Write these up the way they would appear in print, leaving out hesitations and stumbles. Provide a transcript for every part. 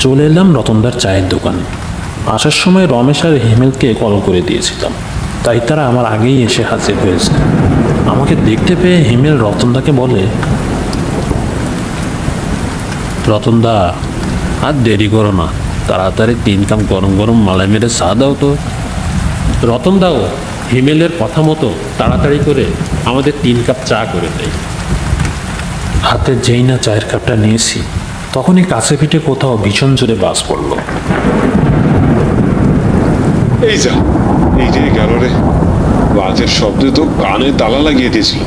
চলে এলাম রতনদার চায়ের দোকান। আসার সময় রমেশ আর হিমেলকে কল করে দিয়েছিলাম, তাই তারা আমার আগেই এসে হাজির হয়েছে। আমাকে দেখতে পেয়ে হিমেল রতনদাকে বলে, রতনদা আর দেরি করো না, তাড়াতাড়ি 3 কাপ গরম গরম মালাই মেরে চা দাও তো। রতনদাও হিমেলের কথা মতো তাড়াতাড়ি করে আমাদের 3 কাপ চা করে দেয়। হাতে যেই না চায়ের কাপটা নিয়েছি, তখনই কাছে পিঠে কোথাও ভীষণ জোরে বাজ পড়ল। এই যা, এই যে গেল রে। বাজের শব্দে তো কানে তালা লাগিয়ে দিয়েছিল,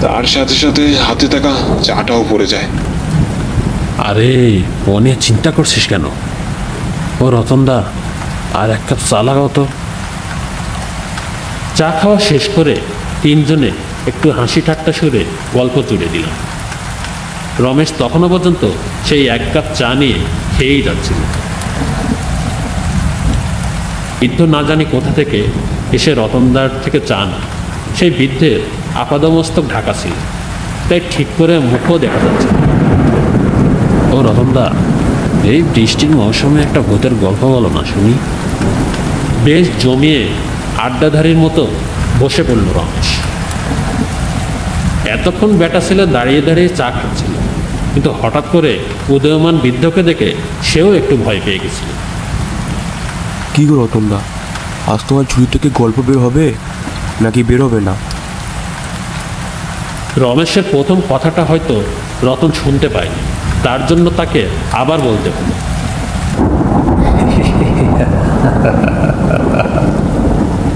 তার সাথে সাথে হাতে থাকা চাটাও পড়ে যায়। আরে ও নিয়ে চিন্তা করছিস কেন? ও রতনদা, আর 1 কাপ চা লাগাও তো। চা খাওয়া শেষ করে 3 জনে একটু হাসি ঠাট্টা সুরে গল্প তুলে দিলাম। রমেশ তখনও পর্যন্ত সেই 1 কাপ চা নিয়ে খেয়েই যাচ্ছিল। বৃদ্ধ না জানি কোথা থেকে এসে রতনদার থেকে চা না, সেই বৃদ্ধের আপাদমস্তক ঢাকা ছিল, তাই ঠিক করে মুখও দেখা যাচ্ছে না। ও রতনদা, এই বৃষ্টির মৌসুমে একটা ভূতের গল্প বলো না শুনি। বেশ জমিয়ে আড্ডাধারীর মতো বসে পড়ল রমেশ। এতক্ষণ বেটা ছেলে দাঁড়িয়ে দাঁড়িয়ে চা খাচ্ছিল, কিন্তু হঠাৎ করে উদীয়মান বৃদ্ধকে দেখে সেও একটু ভয় পেয়ে গেছিল। কী গো রতনদা, আজ তোমার ঝুড়ি থেকে গল্প বের হবে নাকি বেরোবে না? রমেশের প্রথম কথাটা হয়তো রতন শুনতে পায়নি, তার জন্য তাকে আবার বলতে হলো।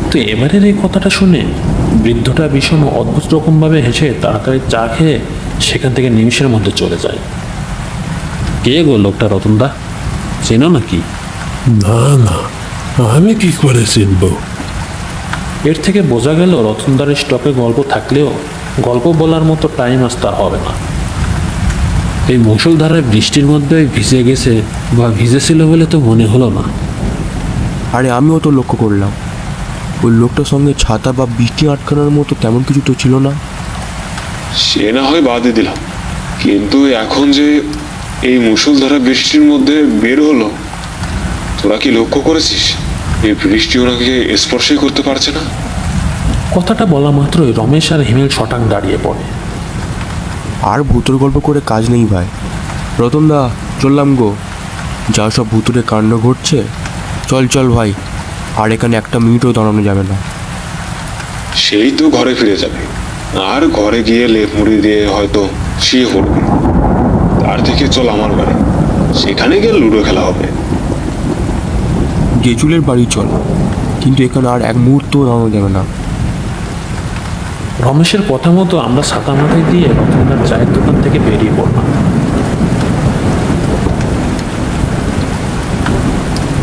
তো এবারের এই কথাটা শুনে বৃদ্ধটা ভীষণ অদ্ভুত রকমভাবে হেসে তাড়াতাড়ি চা খেয়ে সেখান থেকে নিমিষের মধ্যে চলে যায়। কে গো লোকটা রতনদা, চেনো নাকি? না না, আমি কি করে চিনব? এর থেকে বোঝা গেল রতনদার স্টকে গল্প থাকলেও গল্প বলার মতো টাইম আজ তার হবে না। এই মুষলধারায় বৃষ্টির মধ্যে ভিজে গেছে বা ভিজেছিল বলে তো মনে হলো না। আরে আমিও তো লক্ষ্য করলাম, ওই লোকটার সঙ্গে ছাতা বা বৃষ্টি আটকানোর মতো তেমন কিছু তো ছিল না। সে না হয় বাদে দিলাম, কিন্তু এখন যে এই মুষলধারা বৃষ্টির মধ্যে বের হলো, তোরা কি লক্ষ্য করেছিস এই বৃষ্টি ওনাকে স্পর্শই করতে পারছে না? কথাটা বলা মাত্রই রমেশ আর হিমেল শটাং দাঁড়িয়ে পড়ে। আর ভূতের গল্প করে কাজ নেই ভাই। রতনদা, চললাম গো, যা সব ভূতুরে কাণ্ড ঘটছে, চল চল ভাই, আর এখানে 1 মিনিটও দাঁড়ানো যাবে না। সেই তো ঘরে ফিরে যাবে, আর ঘরে গিয়ে লেপ মুড়ি দিয়ে হয়তো শুয়ে পড়বে। তার থেকে চল আমার বাড়ি, সেখানে গিয়ে লুডো খেলা হবে। গেজুলের বাড়ি চল, কিন্তু এখানে আর 1 মুহূর্তও দাঁড়ানো যাবে না। রমেশের কথা মতো আমরা ছাতা মাথায় দিয়ে রতনদার চায়ের দোকান থেকে বেরিয়ে পড়লাম।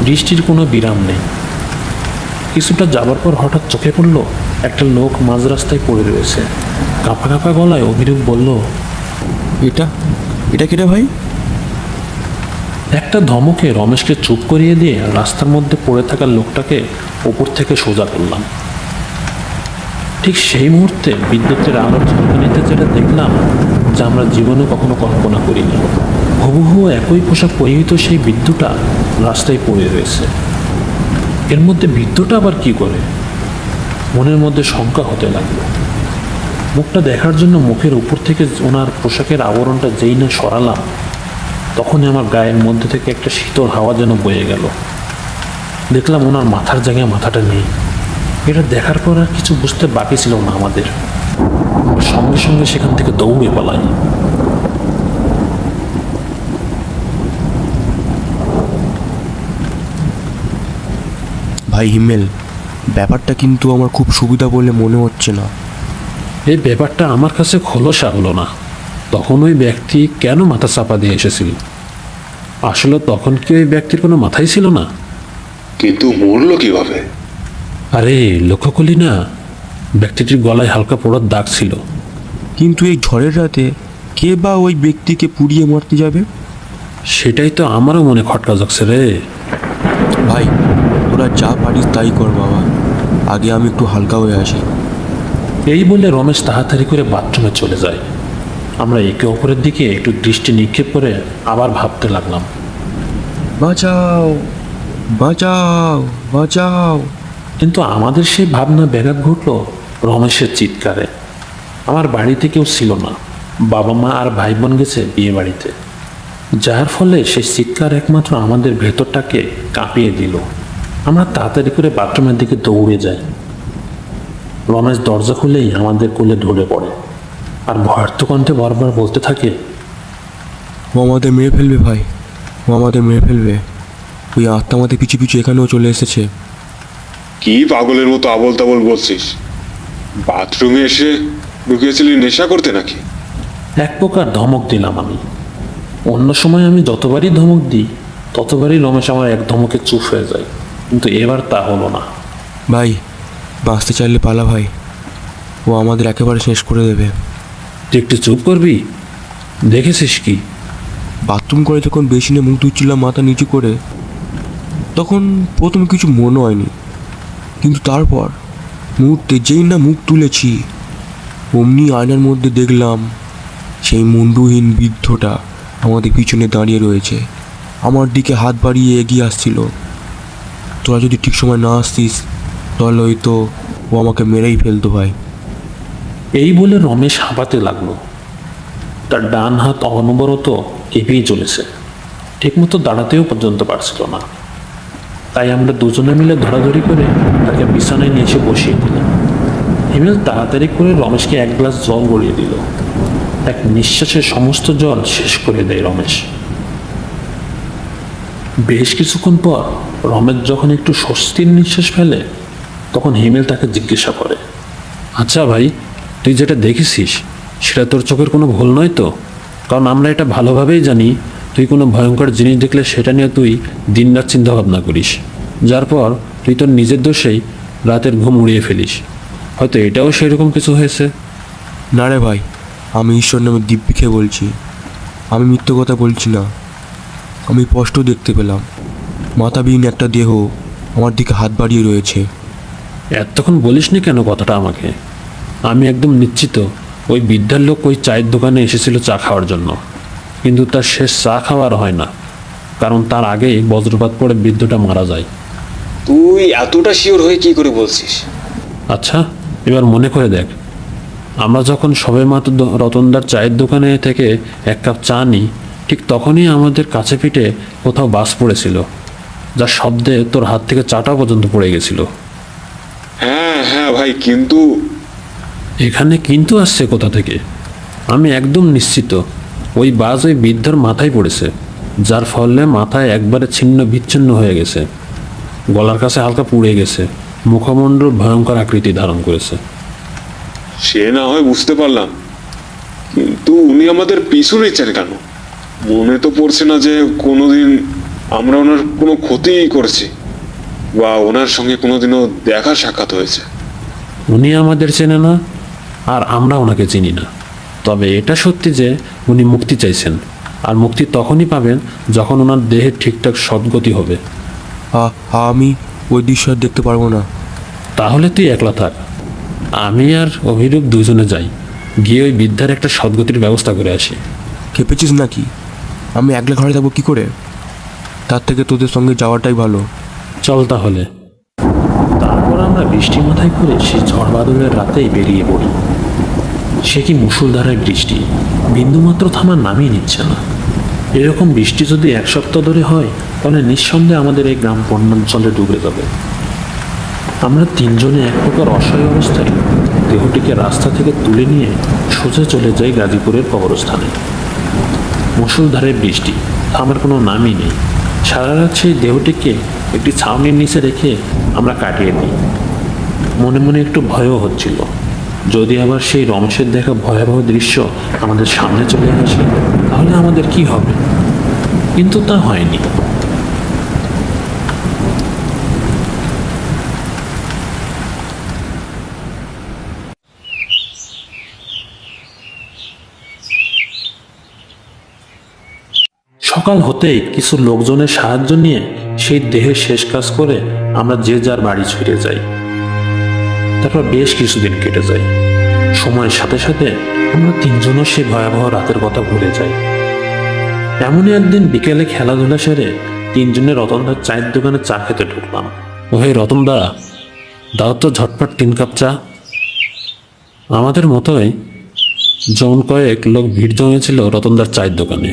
বৃষ্টির কোনো বিরাম নেই। কিছুটা যাবার পর হঠাৎ চোখে পড়ল একটা লোক মাঝ রাস্তায় পড়ে রয়েছে। কাঁপা কাঁপা গলায় অভিরূপ বলল, এটা এটা কেটে ভাই? একটা ধমকে রমেশকে চুপ করিয়ে দিয়ে রাস্তার মধ্যে পড়ে থাকা লোকটাকে ওপর থেকে সোজা করলাম। ঠিক সেই মুহূর্তে বিদ্যুতের আলোর ঝলকানিতে যেটা দেখলাম, যা আমরা জীবনে কখনো কল্পনা করিনি। হুবহু একই পোশাক পরিহিত সেই বৃদ্ধটা রাস্তায় পড়ে রয়েছে। এর মধ্যে বৃদ্ধটা আবার কি করে? মনের মধ্যে শঙ্কা হতে লাগলো। মুখটা দেখার জন্য মুখের উপর থেকে ওনার পোশাকের আবরণটা যেই না সরালাম, তখনই আমার গায়ের মধ্যে থেকে একটা শীতল হাওয়া যেন বয়ে গেল। দেখলাম ওনার মাথার জায়গায় মাথাটা নেই। এটা দেখার পর আর কিছু বুঝতে বাকি ছিল না আমাদের। সঙ্গে সঙ্গে সেখান থেকে দৌড়ে পালাই। ভাই হিমেল, ব্যাপারটা কিন্তু আমার খুব সুবিধা বলে মনে হচ্ছে না। এই ব্যাপারটা আমার কাছে খোলসা হলো না। তখন ওই ব্যক্তি কেন মাথা চাপা দিয়ে এসেছিল? আসলে তখন কি ওই ব্যক্তির কোনো মাথাই ছিল না? কিন্তু মরলো কিভাবে? আরে লক্ষ্য করলি না, ব্যক্তিটির গলায় হালকা পোড়ার দাগ ছিল। কিন্তু এই ঝড়ের রাতে কে বা ওই ব্যক্তিকে পুড়িয়ে মারতে যাবে? সেটাই তো আমারও মনে খটকা যাচ্ছে রে। ভাই, তোরা যা পারিস তাই কর বাবা, আগে আমি একটু হালকা হয়ে আসি। এই বলে রমেশ তাড়াতাড়ি করে বাথরুমে চলে যায়। আমরা একে অপরের দিকে একটু দৃষ্টি নিক্ষেপ করে আবার ভাবতে লাগলাম। বাঁচাও বাঁচাও বাঁচাও। কিন্তু আমাদের সেই ভাবনা ব্যাঘাত ঘটল রমেশের চিৎকারে। আমার বাড়িতে কেউ ছিল না, বাবা মা আর ভাই বোন গেছে বিয়ে বাড়িতে, যার ফলে সেই চিৎকার একমাত্র আমাদের ভেতরটাকে কাঁপিয়ে দিল। আমরা তাড়াতাড়ি করে বাথরুমের দিকে দৌড়ে যাই। রমেশ দরজা খুলেই আমাদের কোলে ঢলে পড়ে আর ভয়ার্থ কণ্ঠে বারবার বলতে থাকে, ও আমাদের মেরে ফেলবে ভাই, ও আমাদের মেরে ফেলবে। ওই আত্মা আমাদের পিছু পিছু এখানেও চলে এসেছে। কি পাগলের মতো আবল তাবল বলছিস? বাথরুমে এসে ঢুকিয়েছিলি নেশা করতে নাকি? এক প্রকার ধমক দিলাম আমি। অন্য সময় আমি যতবারই ধমক দিই ততবারই রমেশ আমার এক ধমকে চুপ হয়ে যায়, কিন্তু এবার তা হলো না। ভাই বাঁচতে চাইলে পালা ভাই, ও আমাদের একেবারে শেষ করে দেবে। তুই একটু চুপ করবি? দেখেছিস কি? বাথরুম করে যখন বেসিনে মুখ ধুচ্ছিলাম মাথা নিচু করে, তখন প্রথমে কিছু মনে হয়নি, কিন্তু তারপর মুহূর্তে যেই না মুখ তুলেছি অমনি আয়নার মধ্যে দেখলাম সেই মুন্ডুহীন বৃদ্ধটা আমাদের পিছনে দাঁড়িয়ে রয়েছে, আমার দিকে হাত বাড়িয়ে এগিয়ে আসছিল। তোরা যদি ঠিক সময় না আসতিস তাহলে হয়তো ও আমাকে মেরেই ফেলতো ভাই। এই বলে রমেশ হাঁপাতে লাগলো। তার ডান হাত অনবরত কেঁপেই চলেছে, ঠিকমতো দাঁড়াতেও পর্যন্ত পারছিল না। তাই আমরা দুজনে মিলে ধরাধরি করে তাকে বিছানায় নিয়ে এসে বসিয়ে দিলাম। হিমেল তাড়াতাড়ি করে রমেশকে এক গ্লাস জল গড়িয়ে দিল। এক নিঃশ্বাসে সমস্ত জল শেষ করে দেয় রমেশ। বেশ কিছুক্ষণ পর রমেশ যখন একটু স্বস্তির নিঃশ্বাস ফেলে তখন হিমেল তাকে জিজ্ঞাসা করে, আচ্ছা ভাই, তুই যেটা দেখেছিস সেটা তোর চোখের কোনো ভুল নয় তো? কারণ আমরা এটা ভালোভাবেই জানি তুই কোনো ভয়ঙ্কর জিনিস দেখলে সেটা নিয়ে তুই দিনরাত চিন্তা ভাবনা করিস, যার পর তুই তোর নিজের দোষেই রাতের ঘুম উড়িয়ে ফেলিস। হয়তো এটাও সেরকম কিছু হয়েছে। না রে ভাই, আমি ঈশ্বর নামে দিব্যি খেয়ে বলছি, আমি মিথ্যে কথা বলছি না। আমি স্পষ্ট দেখতে পেলাম মাথাবিহীন একটা দেহ আমার দিকে হাত বাড়িয়ে রয়েছে। এতক্ষণ বলিসনি কেন কথাটা আমাকে? আমি একদম নিশ্চিত ওই বৃদ্ধার লোক ওই চায়ের দোকানে এসেছিল চা খাওয়ার জন্য, কিন্তু তার শেষ চা খাওয়ার হয় না, কারণ তার আগেই বজ্রপাত পড়ে বৃদ্ধটা মারা যায়। তুই এতটা শিওর হয়ে কি করে বলছিস? আচ্ছা, এবার মনে করে দেখ, আমরা যখন সবে মাত্র রতনদার চায়ের দোকানে থেকে এক কাপ চা নিই, ঠিক তখনই আমাদের কাছে পিঠে কোথাও বাস পড়েছিল, যার শব্দে তোর হাত থেকে চাটা পর্যন্ত পড়ে গেছিল। হ্যাঁ হ্যাঁ ভাই, কিন্তু এখানে কিন্তু আসছে কোথা থেকে? আমি একদম নিশ্চিত ওই বাস ওই বৃদ্ধর মাথায় পড়েছে, যার ফলে মাথায় একবারে ছিন্ন বিচ্ছিন্ন হয়ে গেছে, গলার কাছে হালকা পুড়ে গেছে, মুখমণ্ডল ভয়ঙ্কর আকৃতি ধারণ করেছে। সে না হয় বুঝতে পারলাম, কিন্তু উনি আমাদের পিছু নিচ্ছেন কেন? মনে তো পড়ছে না যে কোনোদিন আমরা ওনার কোনো ক্ষতি করেছি বা ওনার সঙ্গে কোনোদিনও দেখা সাক্ষাৎ হয়েছে। উনি আমাদের চেনে না আর আমরা ওনাকে চিনি না, তবে এটা সত্যি যে উনি মুক্তি চাইছেন, আর মুক্তি তখনই পাবেন যখন ওনার দেহের ঠিকঠাক সদ্গতি হবে। আমি ওই দৃশ্য আর দেখতে পারবো না। তাহলে তুই একলা থাক, আমি আর অভিরূপ দুজনে যাই, গিয়ে ওই বৃদ্ধার একটা সদ্গতির ব্যবস্থা করে আসি। খেপেছিস নাকি? আমি একলা ঘরে যাবো কি করে? তার থেকে তোদের সঙ্গে যাওয়াটাই ভালো। চল তাহলে। তারপর আমরা বৃষ্টি মাথায় করে সেই ঝড় বাদলের রাতেই বেরিয়ে পড়ি। সে কি মুষলধারায় বৃষ্টি, বিন্দুমাত্র থামার নামই নিচ্ছে না। এরকম বৃষ্টি যদি এক সপ্তাহ ধরে হয় তাহলে নিঃসন্দেহে আমাদের এই গ্রাম বন্যাঞ্চলে ডুবে যাবে। আমরা তিনজনে এক প্রকার অসহায় অবস্থায় দেহটিকে রাস্তা থেকে তুলে নিয়ে সোজা চলে যাই গাজীপুরের কবরস্থানে। মুষলধারে বৃষ্টি, থামার কোনো নামই নেই। সারা রাত সেই দেহটিকে একটি ছাউনির নিচে রেখে আমরা কাটিয়ে দিই। মনে মনে একটু ভয়ও হচ্ছিল, যদি আবার সেই রমেশের দেখা ভয়াবহ দৃশ্য আমাদের সামনে চলে আসে তাহলে আমাদের কি হবে, কিন্তু তা হয়নি। সকাল হতেই কিছু লোকজনের সাহায্য নিয়ে সেই দেহের শেষ কাজ করে আমরা যে যার বাড়ি ছুটে যাই। তারপর বেশ কিছুদিন কেটে যায়। সময়ের সাথে সাথে আমরা তিনজনও সেই ভয়াবহ রাতের কথা ভুলে যাই। এমনই একদিন বিকেলে খেলাধুলা সেরে তিনজনে রতনদার চায়ের দোকানে চা খেতে ঢুকলাম। ওহে রতনদা, দাও তো ঝটপট 3 কাপ চা। আমাদের মতোই জন কয়েক লোক ভিড় জমেছিল রতনদার চায়ের দোকানে।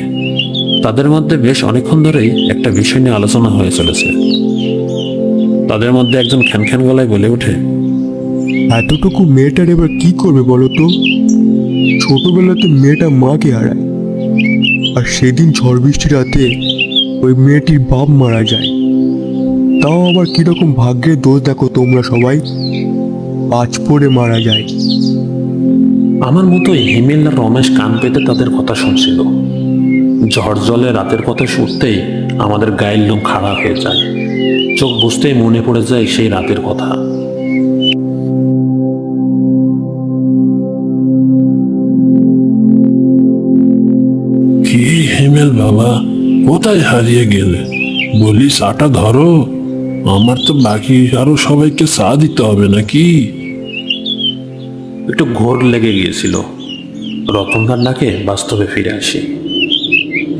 তাদের মধ্যে বেশ অনেকক্ষণ ধরেই একটা বিষয় নিয়ে আলোচনা হয়ে চলেছে। তাদের মধ্যে একজন খ্যান গলায় বলে ওঠে, এতটুকু মেয়েটার এবার কি করবে বলো তো? ছোটবেলাতে মেয়েটা মাকে হারায়, আর সেদিন ঝড় বৃষ্টি রাতে ওই মেয়েটির বাপ মারা যায়। তাও আবার কিরকম ভাগ্যের দোষ দেখো তোমরা সবাই, পাঁচ পড়ে মারা যায়। আমার মতোই হিমেল আর রমেশ কান পেতে তাদের কথা শুনছিল। ঝড় জলে রাতের কথা শুনতেই আমাদের গায়ের লোম খাড়া হয়ে যায়। চোখ বুঝতেই মনে পড়ে যায় সেই রাতের কথা। কি হেমেল বাবা, কোথায় হারিয়ে গেলে? বলি চাটা ধরো, আমার তো বাকি আরো সবাইকে চা দিতে হবে নাকি? একটু ঘোর লেগে গিয়েছিল। রতনদার ডাকে বাস্তবে ফিরে আসি।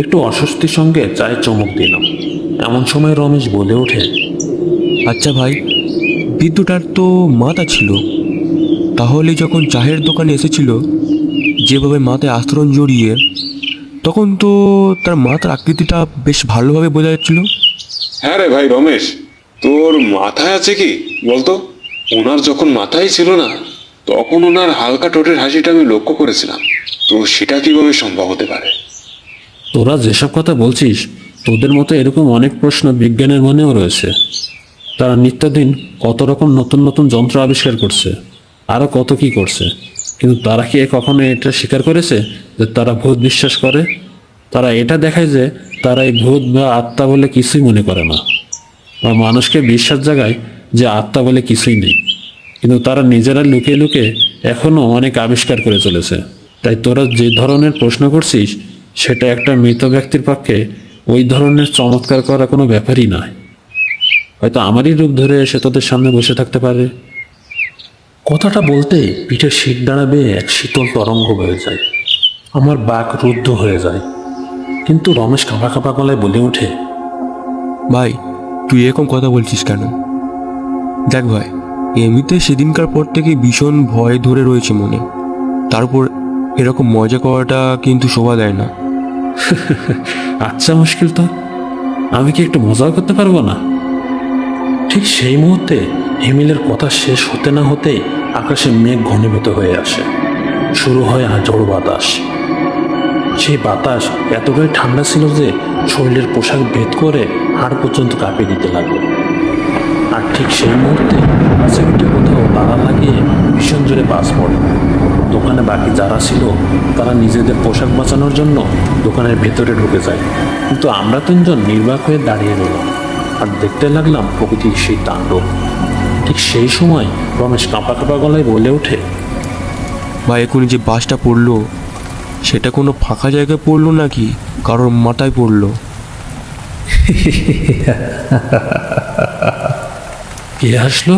একটু অস্বস্তির সঙ্গে চায়ে চমক দিলাম। এমন সময় রমেশ বলে ওঠে, আচ্ছা ভাই, বিদ্যুটার তো মাথা ছিল, তাহলে যখন চায়ের দোকানে এসেছিল যেভাবে মাথায় আস্তরণ জড়িয়ে, তখন তো তার মাথার আকৃতিটা বেশ ভালোভাবে বোঝা যাচ্ছিল। হ্যাঁ রে ভাই রমেশ, তোর মাথায় আছে কি বলতো? ওনার যখন মাথায় ছিল না, তখন ওনার হালকা ঠোঁটের হাসিটা আমি লক্ষ্য করেছিলাম। তো সেটা কিভাবে সম্ভব হতে পারে? তোরা যেসব কথা বলছিস, তোদের মতো এরকম অনেক প্রশ্ন বিজ্ঞানের মনেও রয়েছে। তারা নিত্যদিন কত রকম নতুন নতুন যন্ত্র আবিষ্কার করছে, আরও কত কি করছে, কিন্তু তারা কি কখনো এটা স্বীকার করেছে যে তারা ভূত বিশ্বাস করে? তারা এটা দেখায় যে তারা এই ভূত বা আত্মা বলে কিছুই মনে করে না, বা মানুষকে বিশ্বাস জাগায় যে আত্মা বলে কিছুই নেই। কিন্তু তারা নিজেরা লুকিয়ে লুকিয়ে এখনো অনেক আবিষ্কার করে চলেছে। তাই তোরা যে ধরনের প্রশ্ন করছিস, সেটা একটা মৃত ব্যক্তির পক্ষে ওই ধরনের চমৎকার করা কোনো ব্যাপারই নয়। হয়তো আমারই রূপ ধরে এসে তোদের সামনে বসে থাকতে পারে। কথাটা বলতে পিঠে শীত দাঁড়াবে এক শীতল তরঙ্গ হয়ে যায়। আমার বাক রুদ্ধ হয়ে যায়। কিন্তু রমেশ কাঁপা কাঁপা গলায় বলে ওঠে, ভাই, তুই এরকম কথা বলছিস কেন? দেখ ভাই, এমনিতে সেদিনকার পর থেকে ভীষণ ভয় ধরে রয়েছে মনে। তারপর এরকম মজা করাটা কিন্তু শোভা দেয় না। আচ্ছা মুশকিল তো, আমি কি একটু মজাও করতে পারবো না? ঠিক সেই মুহূর্তে হিমেলের কথা শেষ হতে না হতেই আকাশে মেঘ ঘনীভূত হয়ে আসে। শুরু হয় ঝড় বাতাস। সেই বাতাস এতটাই ঠান্ডা ছিল যে শরীরের পোশাক ভেদ করে হাড় পর্যন্ত কাঁপিয়ে দিতে লাগলো। আর ঠিক সেই মুহূর্তে কাছে পিঠে কোথাও তালা লাগিয়ে ভীষণ জোরে বাজ পড়ে। দোকানে বাকি যারা ছিল তারা নিজেদের পোশাক বাঁচানোর জন্য দোকানের ভেতরে ঢুকে যায়। কিন্তু আমরা তিনজন নির্বাক হয়ে দাঁড়িয়ে রইলাম আর দেখতে লাগলাম প্রকৃতির সেই তাণ্ডব। ঠিক সেই সময় রমেশ কাঁপা কাঁপা গলায় বলে ওঠে, ভাই, এখনই যে বাসটা পড়লো, সেটা কোনো ফাঁকা জায়গায় পড়লো নাকি কারোর মাথায় পড়লো? কে আসলো?